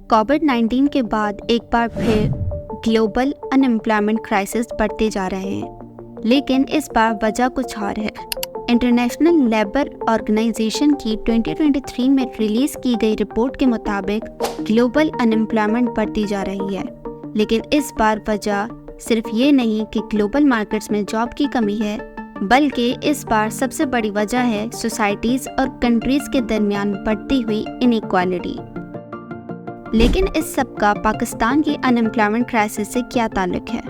कोविड-19 के बाद एक बार फिर ग्लोबल अनएम्प्लॉयमेंट क्राइसिस बढ़ते जा रहे हैं, लेकिन इस बार वजह कुछ और है। इंटरनेशनल लेबर ऑर्गेनाइजेशन की 2023 में रिलीज की गई रिपोर्ट के मुताबिक ग्लोबल अनएम्प्लॉयमेंट बढ़ती जा रही है, लेकिन इस बार वजह सिर्फ ये नहीं कि ग्लोबल मार्केट्स में जॉब की कमी है, बल्कि इस बार सबसे बड़ी वजह है सोसाइटीज़ और कंट्रीज़ के दरमियान बढ़ती हुई इनइक्वालिटी। लेकिन इस सब का पाकिस्तान की अनएम्प्लॉयमेंट क्राइसिस से क्या ताल्लुक है?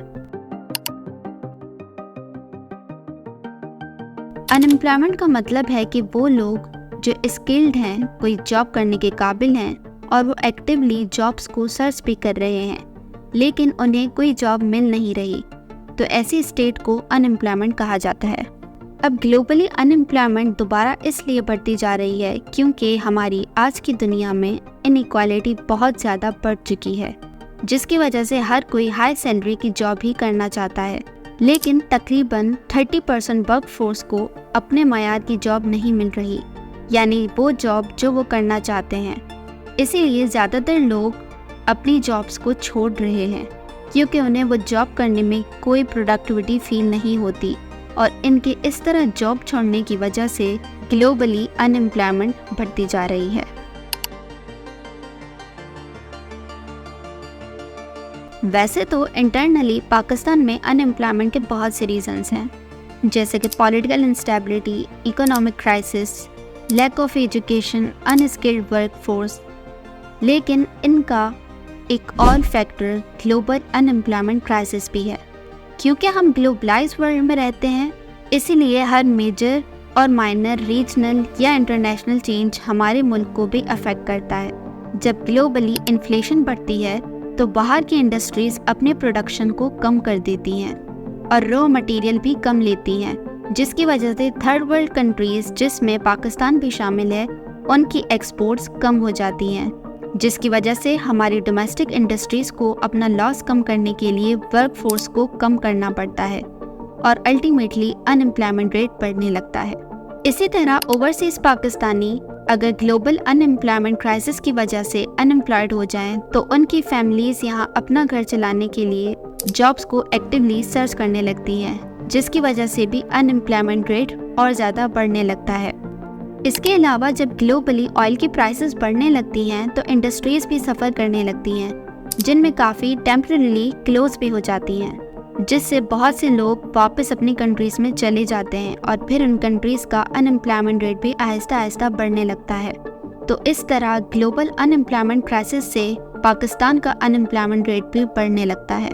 अनएम्प्लॉयमेंट का मतलब है कि वो लोग जो स्किल्ड हैं, कोई जॉब करने के काबिल हैं और वो एक्टिवली जॉब्स को सर्च भी कर रहे हैं, लेकिन उन्हें कोई जॉब मिल नहीं रही, तो ऐसी स्टेट को अनएम्प्लॉयमेंट कहा जाता है। अब ग्लोबली अनएम्प्लॉयमेंट दोबारा इसलिए बढ़ती जा रही है क्योंकि हमारी आज की दुनिया में इनइक्वालिटी बहुत ज़्यादा बढ़ चुकी है, जिसकी वजह से हर कोई हाई सैलरी की जॉब ही करना चाहता है, लेकिन तकरीबन 30% वर्क फोर्स को अपने मयार की जॉब नहीं मिल रही, यानी वो जॉब जो वो करना चाहते हैं। इसीलिए ज़्यादातर लोग अपनी जॉब्स को छोड़ रहे हैं क्योंकि उन्हें वो जॉब करने में कोई प्रोडक्टिविटी फील नहीं होती, और इनके इस तरह जॉब छोड़ने की वजह से ग्लोबली अनएम्प्लॉयमेंट बढ़ती जा रही है। वैसे तो इंटरनली पाकिस्तान में अनएम्प्लॉयमेंट के बहुत से रीजंस हैं, जैसे कि political instability, economic crisis, lack of education, unskilled work force, लेकिन इनका एक और फैक्टर ग्लोबल अनएम्प्लॉयमेंट क्राइसिस भी है। क्योंकि हम ग्लोबलाइज वर्ल्ड में रहते हैं, इसीलिए हर मेजर और माइनर रीजनल या इंटरनेशनल चेंज हमारे मुल्क को भी अफेक्ट करता है। जब ग्लोबली इन्फ्लेशन बढ़ती है तो बाहर की इंडस्ट्रीज अपने प्रोडक्शन को कम कर देती हैं और रॉ मटेरियल भी कम लेती हैं, जिसकी वजह से थर्ड वर्ल्ड कंट्रीज जिसमें पाकिस्तान भी शामिल है, उनकी एक्सपोर्ट्स कम हो जाती हैं, जिसकी वजह से हमारी डोमेस्टिक इंडस्ट्रीज़ को अपना लॉस कम करने के लिए वर्क फोर्स को कम करना पड़ता है और अल्टीमेटली अनएम्प्लॉयमेंट रेट बढ़ने लगता है। इसी तरह ओवरसीज़ पाकिस्तानी अगर ग्लोबल अनएम्प्लॉयमेंट क्राइसिस की वजह से अनएम्प्लॉयड हो जाएं, तो उनकी फैमिलीज़ यहाँ अपना घर चलाने के लिए जॉब्स को एक्टिवली सर्च करने लगती हैं, जिसकी वजह से भी अनएम्प्लॉयमेंट रेट और ज़्यादा बढ़ने लगता है। इसके अलावा जब ग्लोबली ऑयल की प्राइसेस बढ़ने लगती हैं तो इंडस्ट्रीज़ भी सफ़र करने लगती हैं, जिनमें काफ़ी टेम्परेरीली क्लोज भी हो जाती हैं, जिससे बहुत से लोग वापस अपनी कंट्रीज़ में चले जाते हैं और फिर उन कंट्रीज़ का अनएम्प्लॉयमेंट रेट भी आहिस्ता आहिस्ता बढ़ने लगता है। तो इस तरह ग्लोबल अनएम्प्लॉयमेंट क्राइसिस से पाकिस्तान का अनएम्प्लॉयमेंट रेट भी बढ़ने लगता है।